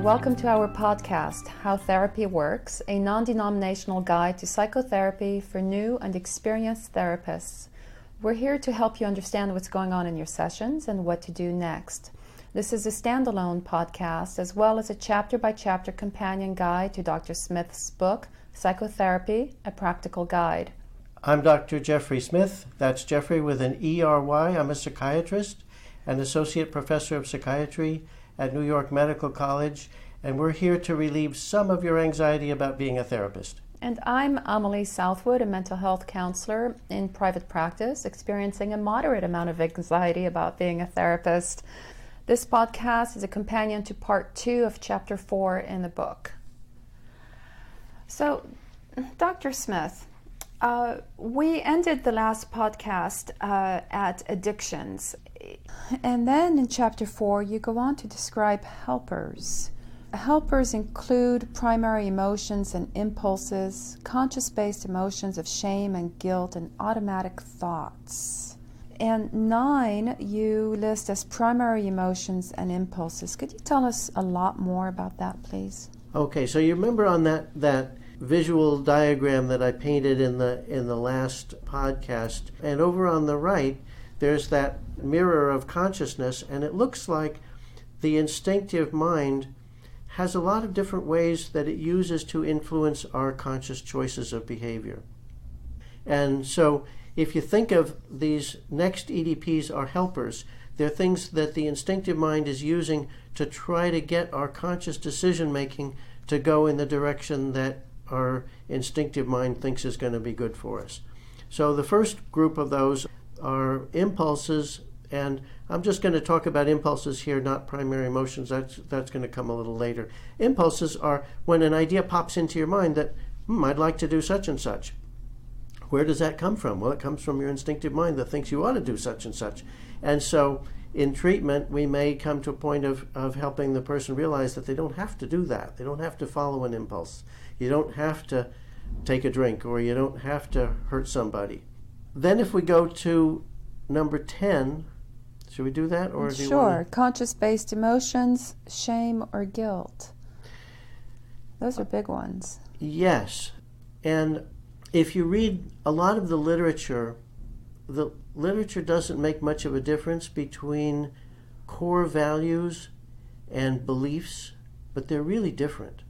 welcome to our podcast, How Therapy Works, a non-denominational guide to psychotherapy for new and experienced therapists. We're here to help you understand what's going on in your sessions and what to do next. This is a standalone podcast as well as a chapter-by-chapter companion guide to Dr. Smith's book, Psychotherapy, A Practical Guide. I'm Dr. Jeffrey Smith. That's Jeffrey with an E-R-Y. I'm a psychiatrist and associate professor of psychiatry at New York Medical College, and we're here to relieve some of your anxiety about being a therapist. And I'm Amelie Southwood, a mental health counselor in private practice, experiencing a moderate amount of anxiety about being a therapist. This podcast is a companion to part 2 of chapter 4 in the book. So, Dr. Smith, we ended the last podcast at addictions. And then in chapter 4, you go on to describe helpers. Helpers include primary emotions and impulses, conscious-based emotions of shame and guilt, and automatic thoughts. And 9, you list as primary emotions and impulses. Could you tell us a lot more about that, please? Okay, so you remember on that visual diagram that I painted in the last podcast, and over on the right, there's that mirror of consciousness, and it looks like the instinctive mind has a lot of different ways that it uses to influence our conscious choices of behavior. And so if you think of these next EDPs are helpers, they're things that the instinctive mind is using to try to get our conscious decision making to go in the direction that our instinctive mind thinks is going to be good for us. So the first group of those are impulses, and I'm just going to talk about impulses here, not primary emotions. That's going to come a little later. Impulses are when an idea pops into your mind that, I'd like to do such and such. Where does that come from? Well, it comes from your instinctive mind that thinks you ought to do such and such. And so in treatment, we may come to a point of helping the person realize that they don't have to do that. They don't have to follow an impulse. You don't have to take a drink, or you don't have to hurt somebody. Then if we go to number 10, should we do that? Or do you Sure. Conscious-based emotions, shame, or guilt. Those are big ones. Yes. And if you read a lot of the literature doesn't make much of a difference between core values and beliefs, but they're really different.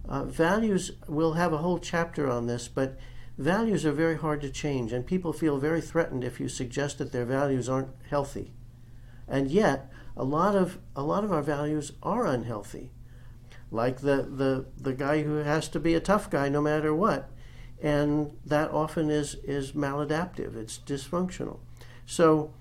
Values, we'll have a whole chapter on this, but values are very hard to change, and people feel very threatened if you suggest that their values aren't healthy. And yet, a lot of our values are unhealthy. Like the guy who has to be a tough guy no matter what. And that often is maladaptive. It's dysfunctional. So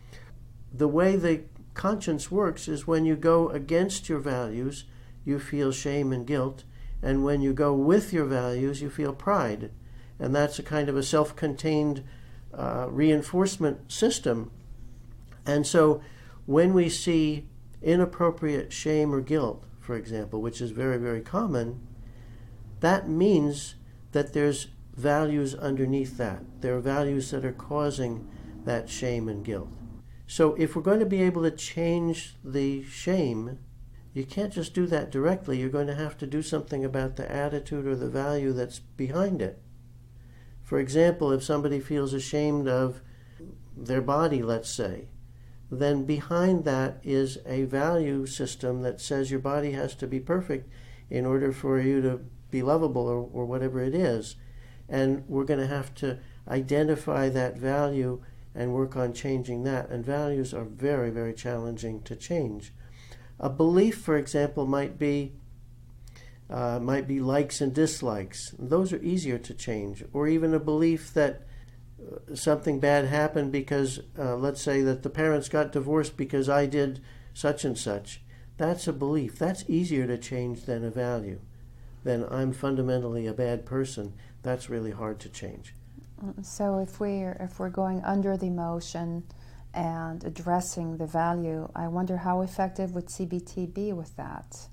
the way the conscience works is when you go against your values, you feel shame and guilt. And when you go with your values, you feel pride. And that's a kind of a self-contained reinforcement system. And so when we see inappropriate shame or guilt, for example, which is very, very common, that means that there's values underneath that. There are values that are causing that shame and guilt. So if we're going to be able to change the shame, you can't just do that directly. You're going to have to do something about the attitude or the value that's behind it. For example, if somebody feels ashamed of their body, let's say, then behind that is a value system that says your body has to be perfect in order for you to be lovable or whatever it is. And we're going to have to identify that value and work on changing that. And values are very, very challenging to change. A belief, for example, might be likes and dislikes. Those are easier to change. Or even a belief that something bad happened because, let's say that the parents got divorced because I did such and such. That's a belief. That's easier to change than a value. Then I'm fundamentally a bad person. That's really hard to change. So if we're going under the emotion and addressing the value, I wonder how effective would CBT be with that?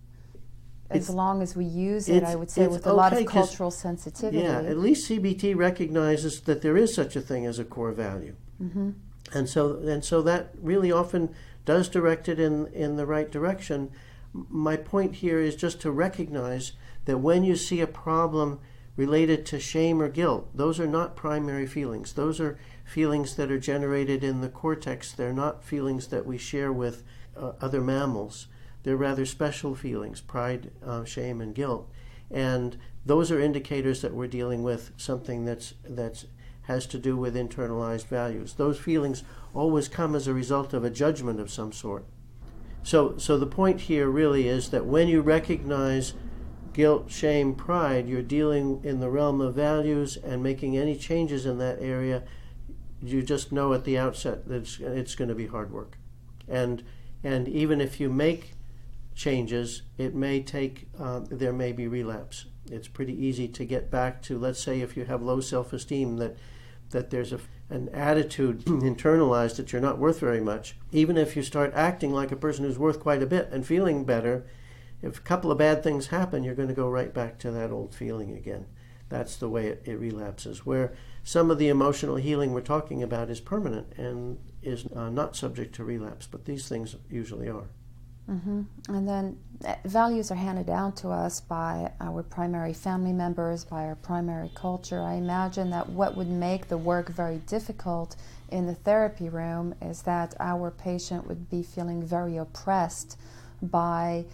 As long as we use it, I would say, with a lot of cultural sensitivity. Yeah, at least CBT recognizes that there is such a thing as a core value. Mm-hmm. And so that really often does direct it in the right direction. my point here is just to recognize that when you see a problem related to shame or guilt, those are not primary feelings. Those are feelings that are generated in the cortex. They're not feelings that we share with other mammals. They're rather special feelings, pride, shame, and guilt. And those are indicators that we're dealing with something that's has to do with internalized values. Those feelings always come as a result of a judgment of some sort. So the point here really is that when you recognize guilt, shame, pride, you're dealing in the realm of values, and making any changes in that area, you just know at the outset that it's going to be hard work. And even if you make changes, it may take, there may be relapse. It's pretty easy to get back to, let's say if you have low self-esteem, that there's an attitude internalized that you're not worth very much. Even if you start acting like a person who's worth quite a bit and feeling better, if a couple of bad things happen, you're going to go right back to that old feeling again. That's the way it relapses, where some of the emotional healing we're talking about is permanent and is not subject to relapse, but these things usually are. Mm-hmm. And then values are handed down to us by our primary family members, by our primary culture. I imagine that what would make the work very difficult in the therapy room is that our patient would be feeling very oppressed by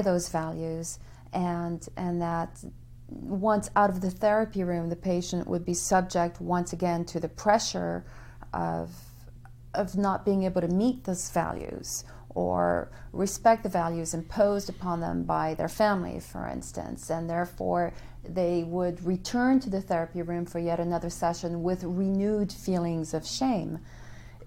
those values, and that once out of the therapy room, the patient would be subject once again to the pressure of not being able to meet those values or respect the values imposed upon them by their family, for instance, and therefore they would return to the therapy room for yet another session with renewed feelings of shame.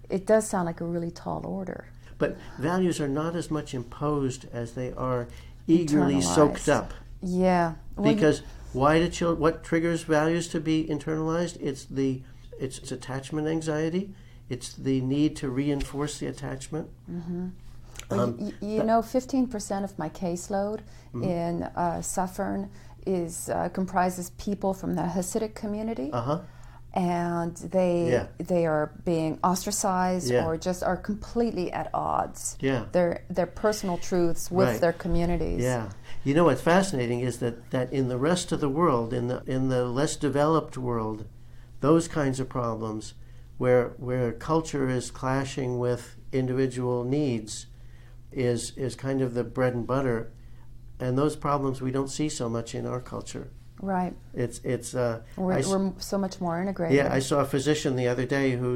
It does sound like a really tall order. But values are not as much imposed as they are eagerly soaked up. Yeah. Because what triggers values to be internalized? It's attachment anxiety. It's the need to reinforce the attachment. Mm-hmm. 15% of my caseload in Suffern comprises people from the Hasidic community. Uh-huh. And they are being ostracized or just are completely at odds. Yeah. Their personal truths with their communities. Yeah. You know what's fascinating is that in the rest of the world, in the less developed world, those kinds of problems where culture is clashing with individual needs is kind of the bread and butter, and those problems we don't see so much in our culture. Right. We're so much more integrated. Yeah, I saw a physician the other day who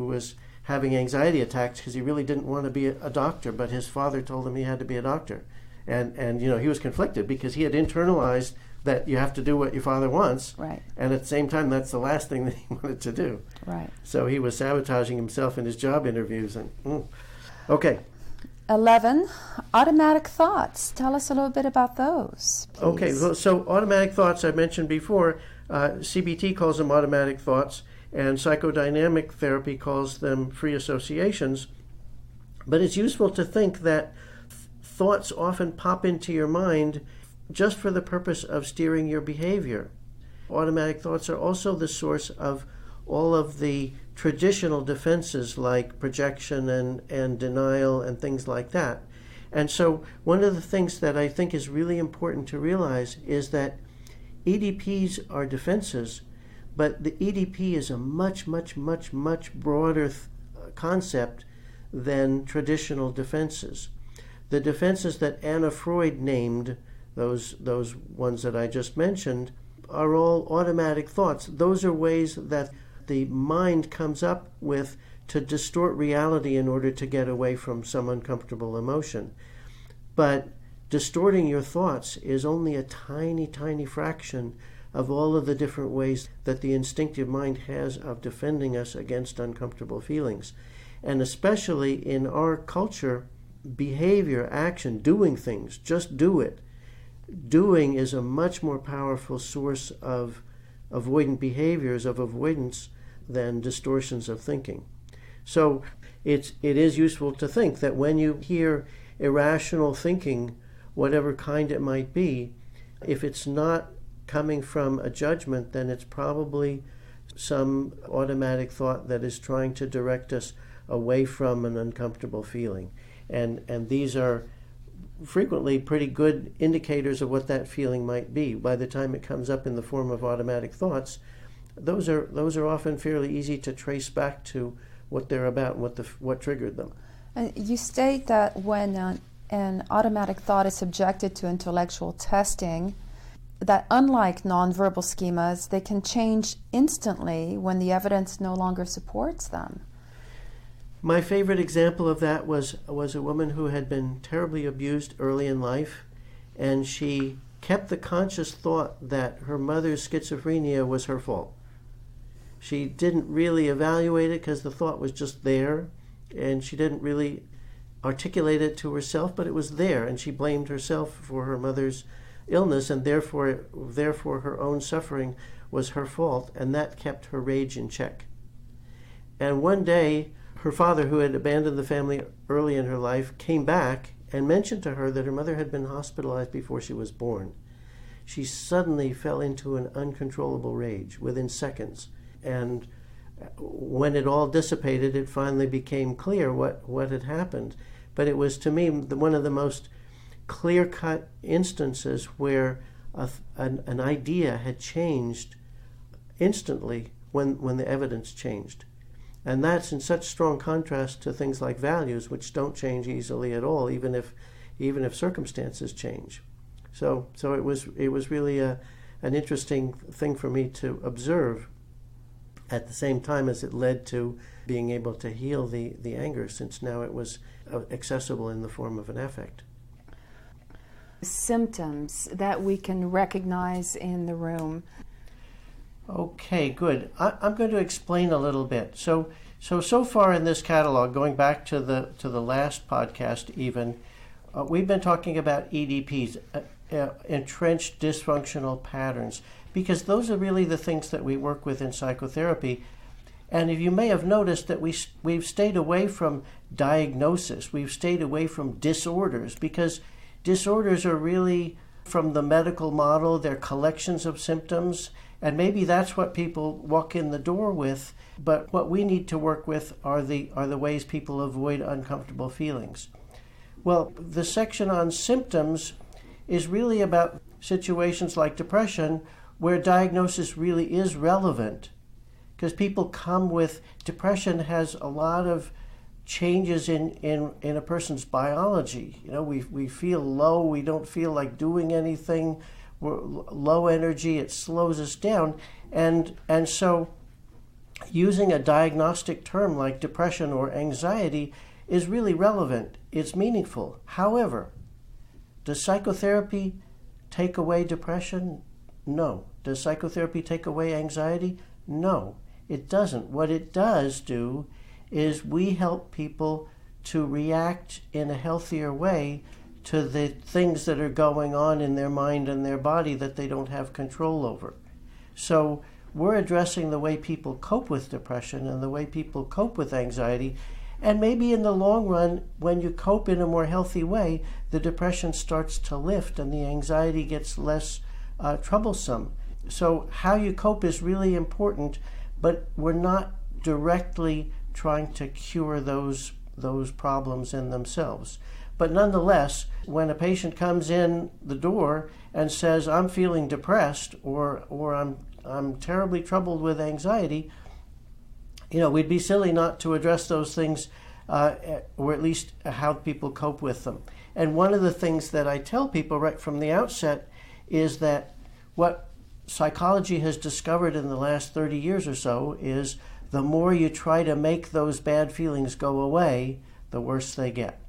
was having anxiety attacks because he really didn't want to be a doctor, but his father told him he had to be a doctor, and he was conflicted because he had internalized that you have to do what your father wants, right? And at the same time, that's the last thing that he wanted to do, right? So he was sabotaging himself in his job interviews. Okay. 11, automatic thoughts. Tell us a little bit about those, please. Okay, so automatic thoughts, I mentioned before, CBT calls them automatic thoughts, and psychodynamic therapy calls them free associations. But it's useful to think that thoughts often pop into your mind just for the purpose of steering your behavior. Automatic thoughts are also the source of all of the traditional defenses like projection and denial and things like that. And so one of the things that I think is really important to realize is that EDPs are defenses, but the EDP is a much, much, much, much broader concept than traditional defenses. The defenses that Anna Freud named, those ones that I just mentioned, are all automatic thoughts. Those are ways that the mind comes up with to distort reality in order to get away from some uncomfortable emotion. But distorting your thoughts is only a tiny, tiny fraction of all of the different ways that the instinctive mind has of defending us against uncomfortable feelings. And especially in our culture, behavior, action, doing things, just do it. Doing is a much more powerful source of avoidant behaviors, of avoidance, than distortions of thinking. So it is useful to think that when you hear irrational thinking, whatever kind it might be, if it's not coming from a judgment, then it's probably some automatic thought that is trying to direct us away from an uncomfortable feeling. And these are frequently pretty good indicators of what that feeling might be. By the time it comes up in the form of automatic thoughts, those are often fairly easy to trace back to what they're about and what triggered them. You state that when an automatic thought is subjected to intellectual testing, that unlike nonverbal schemas, they can change instantly when the evidence no longer supports them. My favorite example of that was a woman who had been terribly abused early in life, and she kept the conscious thought that her mother's schizophrenia was her fault. She didn't really evaluate it because the thought was just there, and she didn't really articulate it to herself, but it was there, and she blamed herself for her mother's illness, and therefore her own suffering was her fault, and that kept her rage in check. And one day, her father, who had abandoned the family early in her life, came back and mentioned to her that her mother had been hospitalized before she was born. She suddenly fell into an uncontrollable rage within seconds. And when it all dissipated, it finally became clear what had happened. But it was, to me, one of the most clear-cut instances where an idea had changed instantly when the evidence changed. And that's in such strong contrast to things like values, which don't change easily at all, even if circumstances change. So it was really an interesting thing for me to observe, at the same time as it led to being able to heal the anger, since now it was accessible in the form of an affect. Symptoms that we can recognize in the room. Okay, good. I'm going to explain a little bit. So far in this catalog, going back to the last podcast even, we've been talking about EDPs, entrenched dysfunctional patterns, because those are really the things that we work with in psychotherapy. And if you may have noticed that we've stayed away from diagnosis, we've stayed away from disorders, because disorders are really, from the medical model, they're collections of symptoms, and maybe that's what people walk in the door with. But what we need to work with are the ways people avoid uncomfortable feelings. Well, the section on symptoms is really about situations like depression, where diagnosis really is relevant, because people come with depression has a lot of changes in a person's biology. You know, we feel low, we don't feel like doing anything, we're low energy, it slows us down, and so using a diagnostic term like depression or anxiety is really relevant. It's meaningful. However, does psychotherapy take away depression? No. Does psychotherapy take away anxiety? No, it doesn't. What it does do is we help people to react in a healthier way to the things that are going on in their mind and their body that they don't have control over. So we're addressing the way people cope with depression and the way people cope with anxiety. And maybe in the long run, when you cope in a more healthy way, the depression starts to lift and the anxiety gets less troublesome. So how you cope is really important, but we're not directly trying to cure those problems in themselves. But nonetheless, when a patient comes in the door and says, I'm feeling depressed, or I'm terribly troubled with anxiety, you know, we'd be silly not to address those things, or at least how people cope with them. And one of the things that I tell people right from the outset is that what psychology has discovered in the last 30 years or so is the more you try to make those bad feelings go away, the worse they get.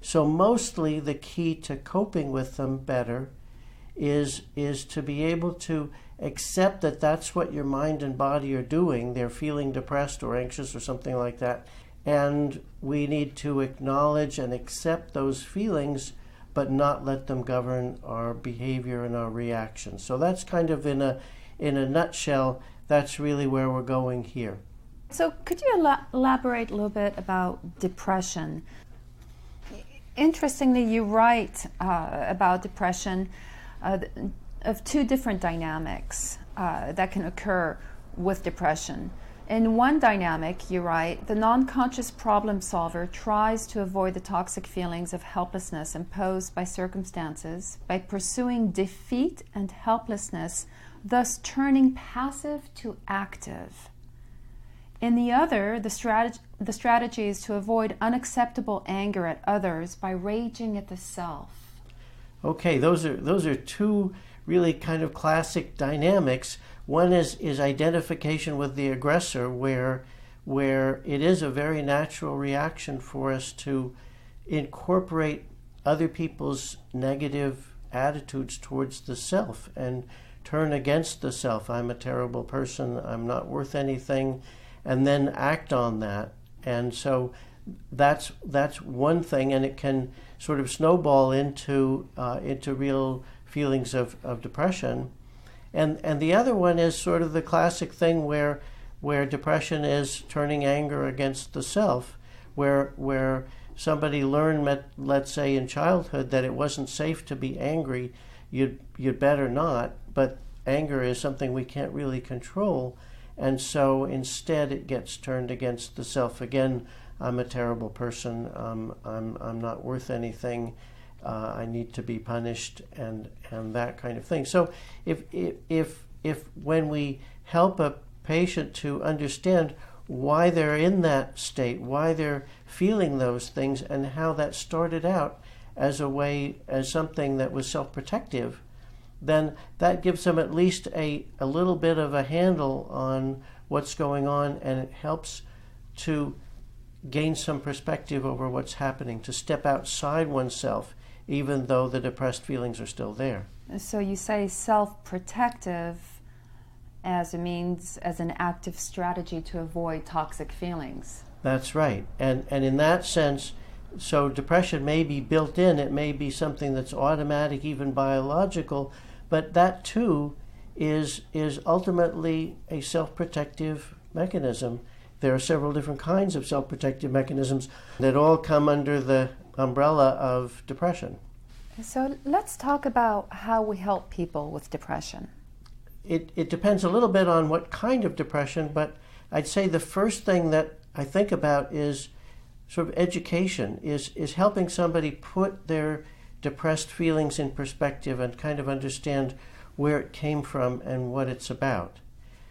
So mostly the key to coping with them better is to be able to accept that that's what your mind and body are doing. They're feeling depressed or anxious or something like that. And we need to acknowledge and accept those feelings, but not let them govern our behavior and our reactions. So that's kind of in a nutshell, that's really where we're going here. So could you elaborate a little bit about depression? Interestingly, you write about depression of two different dynamics that can occur with depression. In one dynamic, you write, the non-conscious problem solver tries to avoid the toxic feelings of helplessness imposed by circumstances by pursuing defeat and helplessness, thus turning passive to active. In the other, the strategy is to avoid unacceptable anger at others by raging at the self. Okay, those are two really kind of classic dynamics. One is identification with the aggressor, where it is a very natural reaction for us to incorporate other people's negative attitudes towards the self and turn against the self. I'm a terrible person, I'm not worth anything, and then act on that. And so that's one thing, and it can sort of snowball into real feelings of depression. And the other one is sort of the classic thing where depression is turning anger against the self, where somebody learned, let's say in childhood, that it wasn't safe to be angry. You'd better not, but anger is something we can't really control, and so instead it gets turned against the self again. I'm a terrible person. I'm not worth anything. I need to be punished, and that kind of thing. So if when we help a patient to understand why they're in that state, why they're feeling those things, and how that started out as something that was self-protective, then that gives them at least a little bit of a handle on what's going on, and it helps to gain some perspective over what's happening, to step outside oneself, even though the depressed feelings are still there. So you say self-protective as an active strategy to avoid toxic feelings. That's right. And in that sense, so depression may be built in, it may be something that's automatic, even biological, but that too is ultimately a self-protective mechanism. There are several different kinds of self-protective mechanisms that all come under the umbrella of depression. So let's talk about how we help people with depression. It depends a little bit on what kind of depression, but I'd say the first thing that I think about is sort of education, is helping somebody put their depressed feelings in perspective and kind of understand where it came from and what it's about.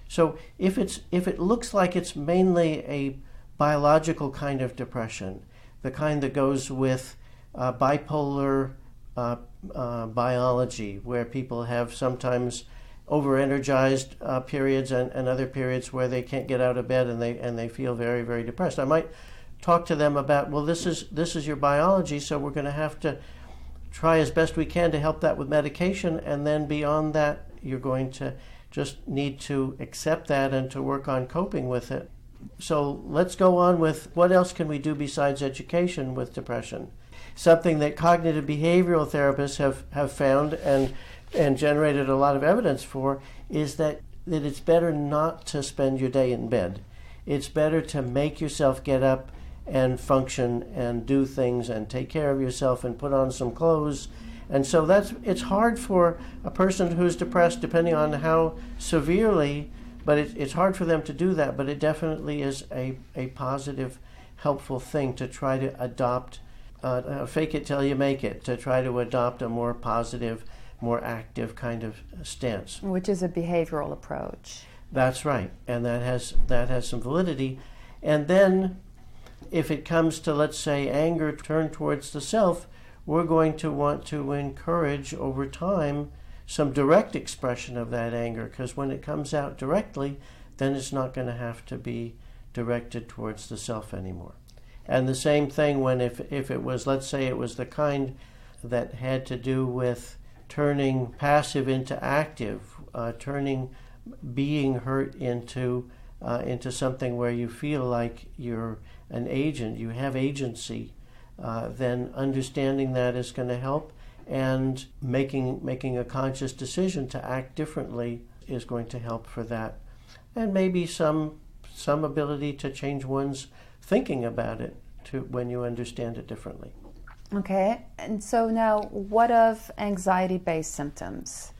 So if it looks like it's mainly a biological kind of depression, the kind that goes with bipolar biology, where people have sometimes over-energized periods and other periods where they can't get out of bed and they feel very, very depressed. I might talk to them about, well, this is your biology, so we're going to have to try as best we can to help that with medication, and then beyond that, you're going to just need to accept that and to work on coping with it. So let's go on with what else can we do besides education with depression. Something that cognitive behavioral therapists have found and generated a lot of evidence for is that it's better not to spend your day in bed. It's better to make yourself get up and function and do things and take care of yourself and put on some clothes. And so it's hard for a person who's depressed, depending on how severely, but it's hard for them to do that. But it definitely is a positive, helpful thing to try to adopt, fake it till you make it, to try to adopt a more positive, more active kind of stance. Which is a behavioral approach. That's right, and that has some validity. And then if it comes to, let's say, anger turned towards the self, we're going to want to encourage over time some direct expression of that anger, because when it comes out directly, then it's not going to have to be directed towards the self anymore. And the same thing when if it was, let's say it was the kind that had to do with turning passive into active, turning being hurt into something where you feel like you're an agent, you have agency, then understanding that is going to help, and making a conscious decision to act differently is going to help for that. And maybe some ability to change one's thinking about it to when you understand it differently. Okay, and so now what of anxiety-based symptoms?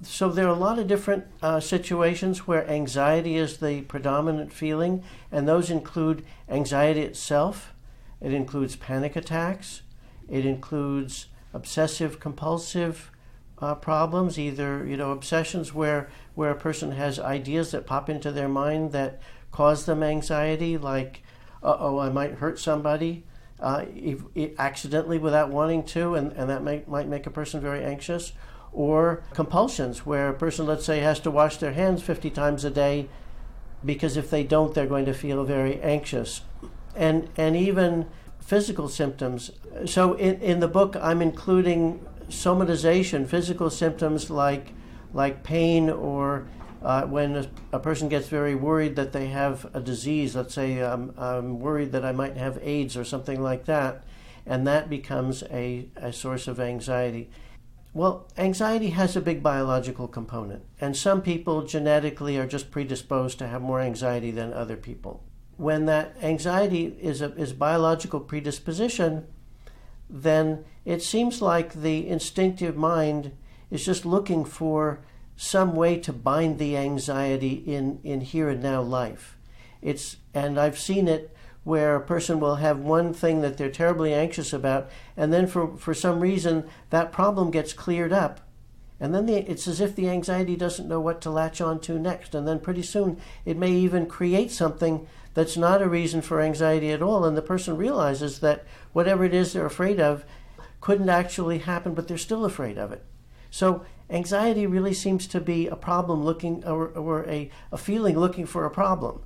So there are a lot of different situations where anxiety is the predominant feeling, and those include anxiety itself. It includes panic attacks. It includes obsessive compulsive problems, either obsessions where a person has ideas that pop into their mind that cause them anxiety, like I might hurt somebody accidentally without wanting to, and that might make a person very anxious. Or compulsions, where a person, let's say, has to wash their hands 50 times a day because if they don't, they're going to feel very anxious. And even physical symptoms. So in the book, I'm including somatization, physical symptoms like pain, or when a person gets very worried that they have a disease. Let's say I'm worried that I might have AIDS or something like that, and that becomes a source of anxiety. Well, anxiety has a big biological component, and some people genetically are just predisposed to have more anxiety than other people. When that anxiety is biological predisposition, then it seems like the instinctive mind is just looking for some way to bind the anxiety in here and now life. And I've seen it where a person will have one thing that they're terribly anxious about, and then for some reason that problem gets cleared up, and then it's as if the anxiety doesn't know what to latch on to next, and then pretty soon it may even create something that's not a reason for anxiety at all, and the person realizes that whatever it is they're afraid of couldn't actually happen, but they're still afraid of it. So anxiety really seems to be a problem looking, or a feeling looking for a problem.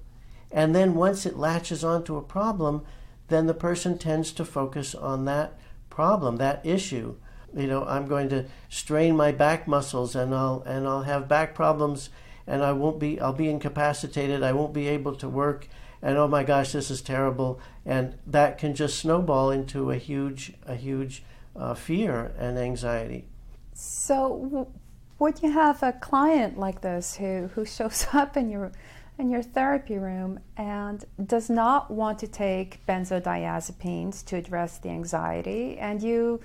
And then once it latches onto a problem, then the person tends to focus on that problem, that issue. I'm going to strain my back muscles, and I'll have back problems, and I'll be incapacitated. I won't be able to work, and oh my gosh, this is terrible. And that can just snowball into a huge fear and anxiety. So, would you have a client like this who shows up in your therapy room and does not want to take benzodiazepines to address the anxiety, and you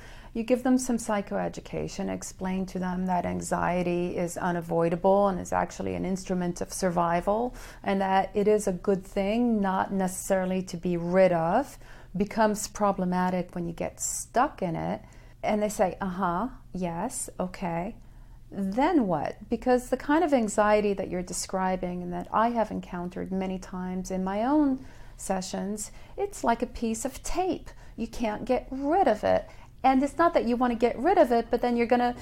give them some psychoeducation, explain to them that anxiety is unavoidable and is actually an instrument of survival, and that it is a good thing, not necessarily to be rid of, becomes problematic when you get stuck in it, and they say, yes, okay. Then what? Because the kind of anxiety that you're describing and that I have encountered many times in my own sessions, it's like a piece of tape. You can't get rid of it. And it's not that you want to get rid of it, but then you're going to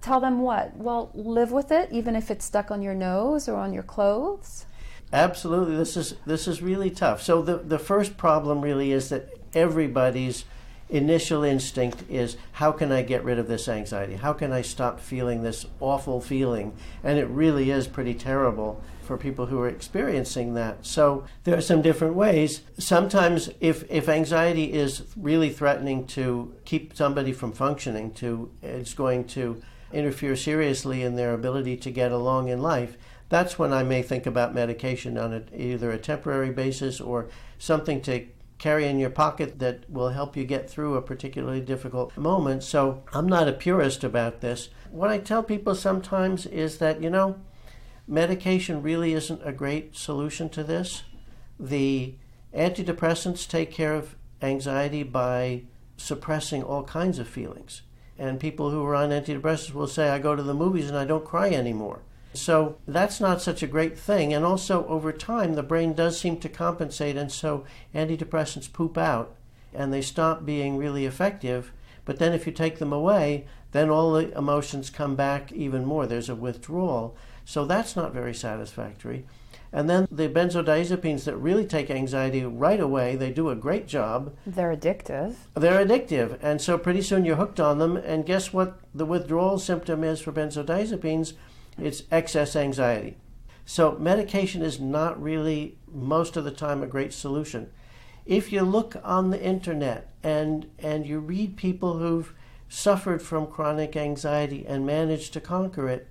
tell them what? Well, live with it, even if it's stuck on your nose or on your clothes? Absolutely. This is really tough. So the first problem really is that everybody's initial instinct is, how can I get rid of this anxiety? How can I stop feeling this awful feeling? And it really is pretty terrible for people who are experiencing that. So there are some different ways. Sometimes if anxiety is really threatening to keep somebody from functioning, it's going to interfere seriously in their ability to get along in life, that's when I may think about medication on either a temporary basis or something to carry in your pocket that will help you get through a particularly difficult moment. So I'm not a purist about this. What I tell people sometimes is that, medication really isn't a great solution to this. The antidepressants take care of anxiety by suppressing all kinds of feelings. And people who are on antidepressants will say, I go to the movies and I don't cry anymore. So that's not such a great thing. And also over time, the brain does seem to compensate, and so antidepressants poop out and they stop being really effective. But then if you take them away, then all the emotions come back even more. There's a withdrawal. So that's not very satisfactory. And then the benzodiazepines that really take anxiety right away, they do a great job. They're addictive. They're addictive. And so pretty soon you're hooked on them. And guess what the withdrawal symptom is for benzodiazepines? It's excess anxiety. So medication is not really, most of the time, a great solution. If you look on the internet and you read people who've suffered from chronic anxiety and managed to conquer it,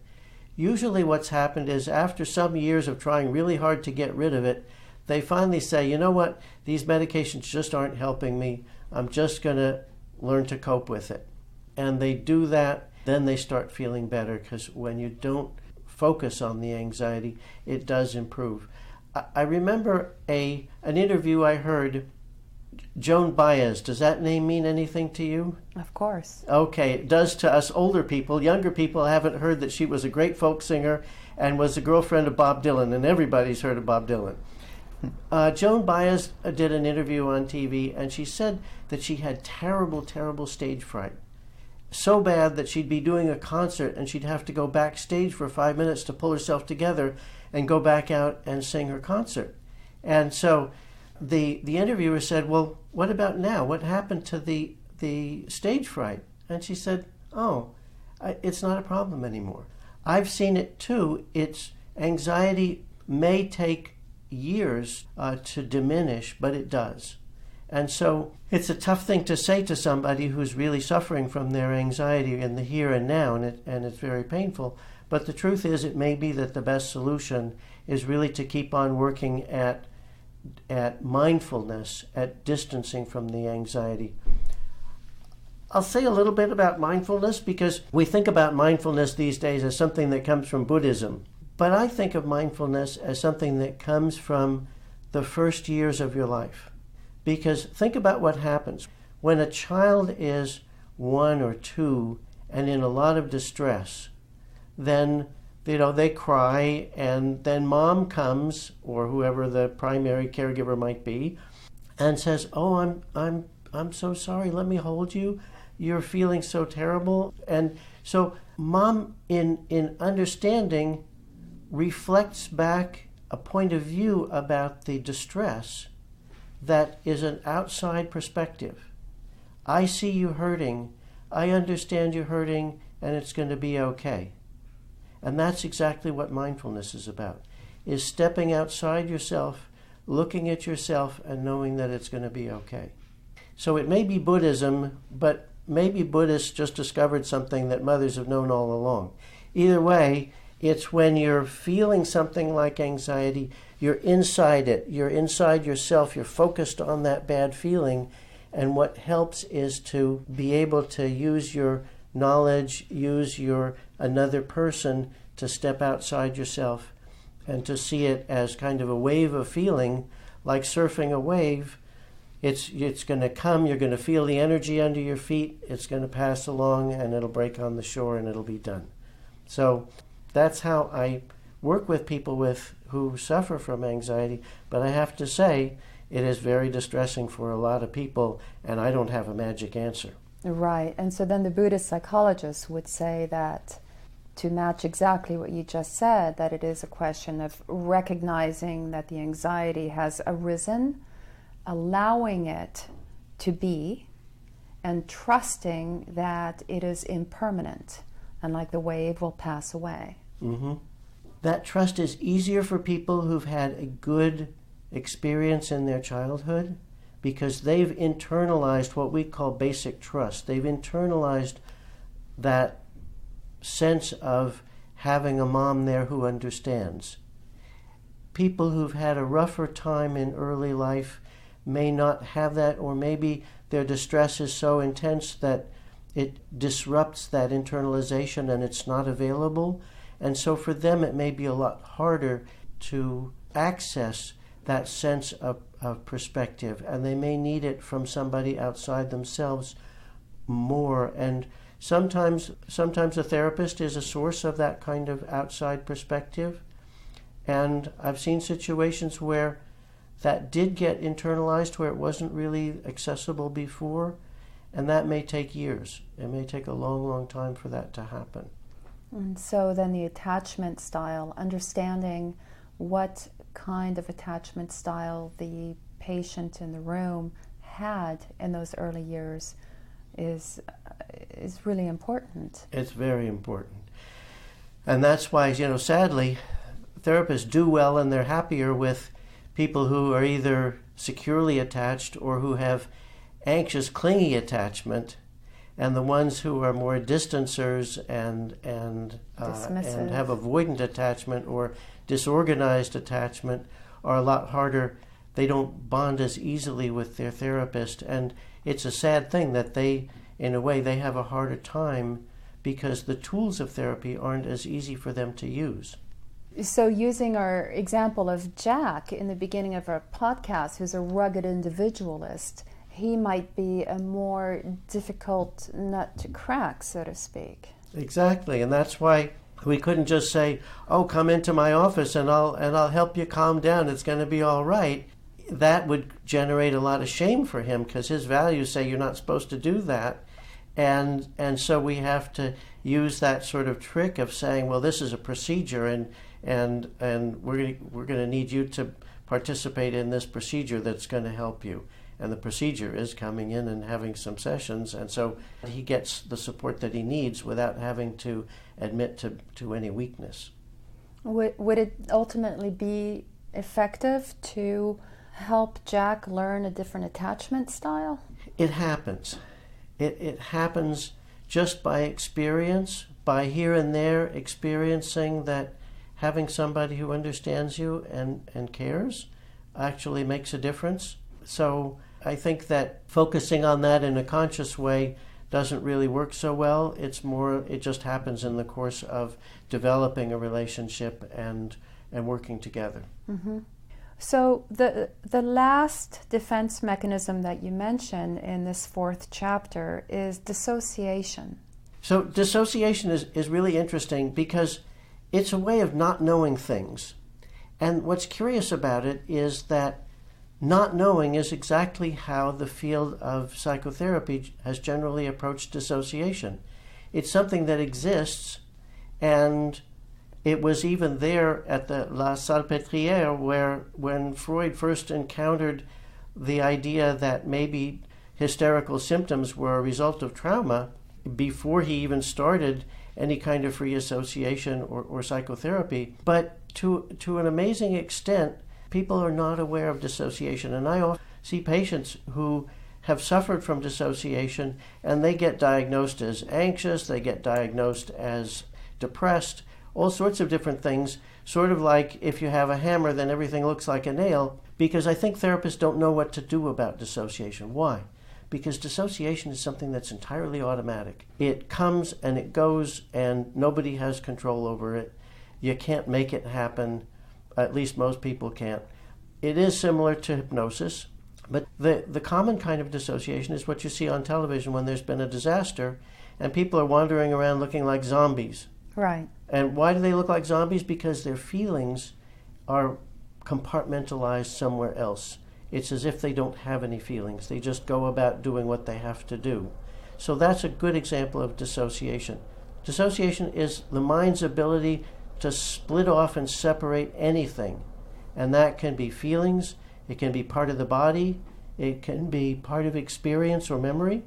usually what's happened is after some years of trying really hard to get rid of it, they finally say, you know what, these medications just aren't helping me. I'm just going to learn to cope with it. And they do that. then they start feeling better, because when you don't focus on the anxiety, it does improve. I remember an interview I heard. Joan Baez, does that name mean anything to you? Of course. Okay, it does to us older people. Younger people haven't heard that she was a great folk singer and was the girlfriend of Bob Dylan, and everybody's heard of Bob Dylan. Joan Baez did an interview on TV, and she said that she had terrible, terrible stage fright. So bad that she'd be doing a concert and she'd have to go backstage for 5 minutes to pull herself together and go back out and sing her concert. And so the interviewer said, well, what about now? What happened to the stage fright? And she said, it's not a problem anymore. I've seen it too. It's anxiety may take years to diminish, but it does. And so it's a tough thing to say to somebody who's really suffering from their anxiety in the here and now, and it's very painful. But the truth is, it may be that the best solution is really to keep on working at mindfulness, at distancing from the anxiety. I'll say a little bit about mindfulness, because we think about mindfulness these days as something that comes from Buddhism. But I think of mindfulness as something that comes from the first years of your life. Because think about what happens when a child is 1 or 2 and in a lot of distress. Then they cry, and then mom comes, or whoever the primary caregiver might be, and says, "Oh, I'm so sorry. Let me hold you. You're feeling so terrible." And so mom, in understanding, reflects back a point of view about the distress that is an outside perspective. I see you hurting. I understand you hurting, and it's going to be okay. And that's exactly what mindfulness is about, is stepping outside yourself, looking at yourself, and knowing that it's going to be okay. So it may be Buddhism, but maybe Buddhists just discovered something that mothers have known all along. Either way, it's when you're feeling something like anxiety, you're inside it, you're inside yourself, you're focused on that bad feeling, and what helps is to be able to use your knowledge, use your another person to step outside yourself and to see it as kind of a wave of feeling, like surfing a wave. It's going to come, you're going to feel the energy under your feet, it's going to pass along, and it'll break on the shore, and it'll be done. So that's how I work with people who suffer from anxiety, but I have to say it is very distressing for a lot of people, and I don't have a magic answer. Right, and so then the Buddhist psychologists would say that, to match exactly what you just said, that it is a question of recognizing that the anxiety has arisen, allowing it to be, and trusting that it is impermanent, and like the wave will pass away. Mm-hmm. That trust is easier for people who've had a good experience in their childhood, because they've internalized what we call basic trust. They've internalized that sense of having a mom there who understands. People who've had a rougher time in early life may not have that, or maybe their distress is so intense that it disrupts that internalization and it's not available. And so for them it may be a lot harder to access that sense of perspective, and they may need it from somebody outside themselves more. And sometimes a therapist is a source of that kind of outside perspective. And I've seen situations where that did get internalized, where it wasn't really accessible before, and that may take years. It may take a long, long time for that to happen. And so then the attachment style, understanding what kind of attachment style the patient in the room had in those early years is really important. It's very important. And that's why, sadly, therapists do well and they're happier with people who are either securely attached or who have anxious, clingy attachment, and the ones who are more distancers and have avoidant attachment or disorganized attachment are a lot harder. They don't bond as easily with their therapist, and it's a sad thing that they, in a way, they have a harder time because the tools of therapy aren't as easy for them to use. So using our example of Jack in the beginning of our podcast, who's a rugged individualist, he might be a more difficult nut to crack, so to speak. Exactly, and that's why we couldn't just say, "Oh, come into my office and I'll help you calm down. It's going to be all right." That would generate a lot of shame for him because his values say you're not supposed to do that, and so we have to use that sort of trick of saying, "Well, this is a procedure, and we're going to need you to participate in this procedure that's going to help you." And the procedure is coming in and having some sessions, and so he gets the support that he needs without having to admit to any weakness. Would it ultimately be effective to help Jack learn a different attachment style? It happens. It happens just by experience, by here and there experiencing that having somebody who understands you and cares actually makes a difference. So I think that focusing on that in a conscious way doesn't really work so well. It just happens in the course of developing a relationship and working together. Mm-hmm. So the last defense mechanism that you mention in this 4th chapter is dissociation. So dissociation is really interesting because it's a way of not knowing things. And what's curious about it is that not knowing is exactly how the field of psychotherapy has generally approached dissociation. It's something that exists, and it was even there at the La Salpêtrière where when Freud first encountered the idea that maybe hysterical symptoms were a result of trauma, before he even started any kind of free association or psychotherapy. But to an amazing extent, people are not aware of dissociation. And I often see patients who have suffered from dissociation and they get diagnosed as anxious, they get diagnosed as depressed, all sorts of different things, sort of like if you have a hammer, then everything looks like a nail, because I think therapists don't know what to do about dissociation. Why? Because dissociation is something that's entirely automatic. It comes and it goes and nobody has control over it. You can't make it happen. At least most people can't. It is similar to hypnosis, but the common kind of dissociation is what you see on television when there's been a disaster and people are wandering around looking like zombies. Right. And why do they look like zombies? Because their feelings are compartmentalized somewhere else. It's as if they don't have any feelings. They just go about doing what they have to do. So that's a good example of dissociation. Dissociation is the mind's ability to split off and separate anything. And that can be feelings, it can be part of the body, it can be part of experience or memory.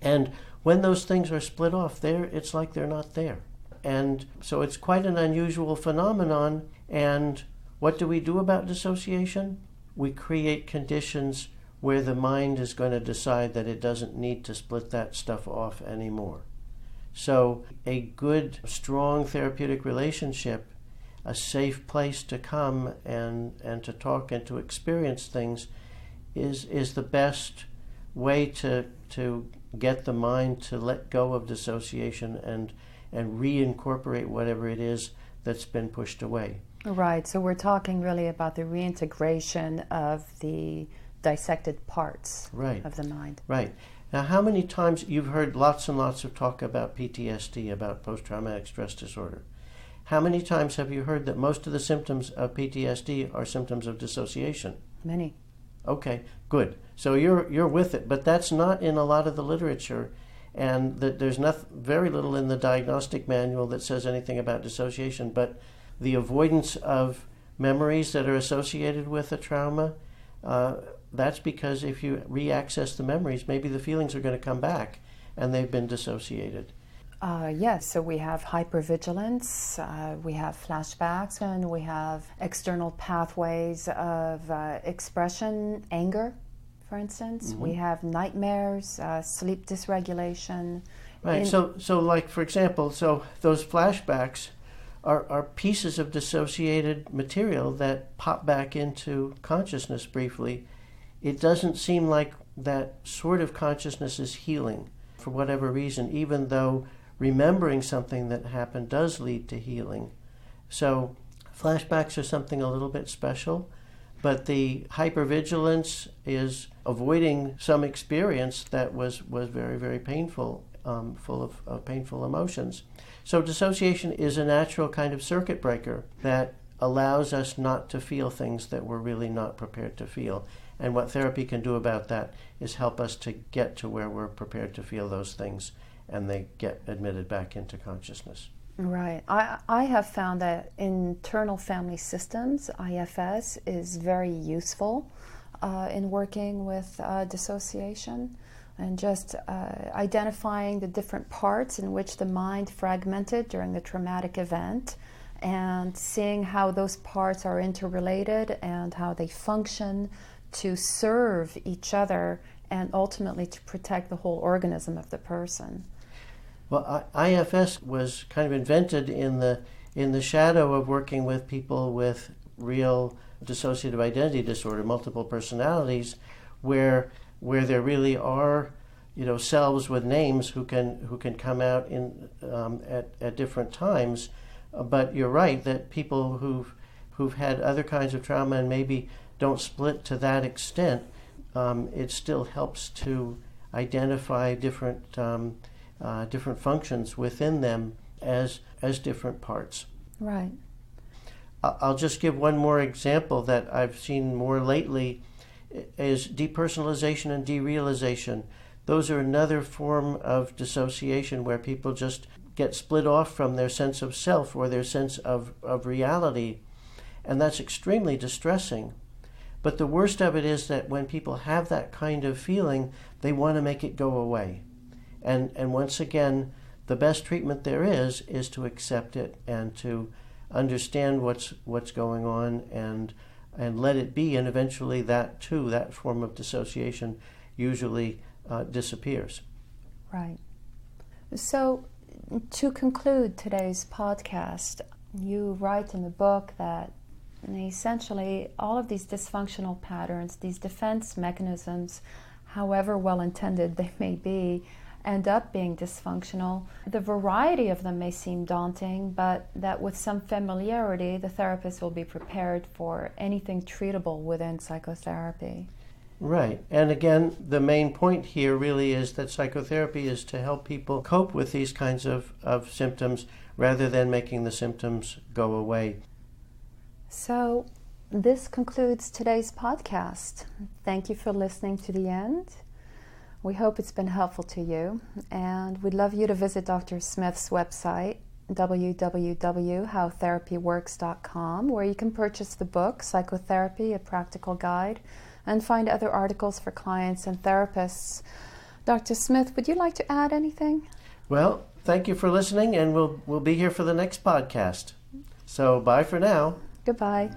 And when those things are split off, it's like they're not there. And so it's quite an unusual phenomenon. And what do we do about dissociation? We create conditions where the mind is going to decide that it doesn't need to split that stuff off anymore. So a good, strong therapeutic relationship, a safe place to come and to talk and to experience things is the best way to get the mind to let go of dissociation and reincorporate whatever it is that's been pushed away. Right, so we're talking really about the reintegration of the dissected parts of the mind. Right. Now, how many times you've heard lots and lots of talk about PTSD, about post-traumatic stress disorder. How many times have you heard that most of the symptoms of PTSD are symptoms of dissociation? Many. Okay, good. So you're with it, but that's not in a lot of the literature, and there's very little in the diagnostic manual that says anything about dissociation, but the avoidance of memories that are associated with a trauma, that's because if you re-access the memories, maybe the feelings are going to come back and they've been dissociated. Yes, so we have hypervigilance, we have flashbacks, and we have external pathways of expression, anger, for instance. Mm-hmm. We have nightmares, sleep dysregulation. Right, so like, for example, so those flashbacks are pieces of dissociated material that pop back into consciousness briefly. It doesn't seem like that sort of consciousness is healing for whatever reason, even though remembering something that happened does lead to healing. So flashbacks are something a little bit special, but the hypervigilance is avoiding some experience that was very, very painful, full of painful emotions. So dissociation is a natural kind of circuit breaker that allows us not to feel things that we're really not prepared to feel. And what therapy can do about that is help us to get to where we're prepared to feel those things, and they get admitted back into consciousness. Right. I have found that internal family systems, IFS, is very useful in working with dissociation, and just identifying the different parts in which the mind fragmented during the traumatic event, and seeing how those parts are interrelated and how they function to serve each other and ultimately to protect the whole organism of the person. Well, IFS was kind of invented in the shadow of working with people with real dissociative identity disorder, multiple personalities, where there really are, selves with names who can come out in at different times. But you're right that people who've had other kinds of trauma and maybe don't split to that extent, it still helps to identify different functions within them as different parts. Right. I'll just give one more example that I've seen more lately is depersonalization and derealization. Those are another form of dissociation where people just get split off from their sense of self or their sense of reality, and that's extremely distressing. But the worst of it is that when people have that kind of feeling, they want to make it go away. And once again, the best treatment there is to accept it and to understand what's going on and let it be, and eventually that form of dissociation usually disappears. Right. So to conclude today's podcast, you write in the book that essentially all of these dysfunctional patterns, these defense mechanisms, however well-intended they may be, end up being dysfunctional. The variety of them may seem daunting, but that with some familiarity, the therapist will be prepared for anything treatable within psychotherapy. Right. And again, the main point here really is that psychotherapy is to help people cope with these kinds of symptoms rather than making the symptoms go away. So this concludes today's podcast. Thank you for listening to the end. We hope it's been helpful to you, and we'd love you to visit Dr. Smith's website, www.howtherapyworks.com, where you can purchase the book, Psychotherapy, A Practical Guide, and find other articles for clients and therapists. Dr. Smith, would you like to add anything? Well, thank you for listening, and we'll be here for the next podcast. So bye for now. Goodbye.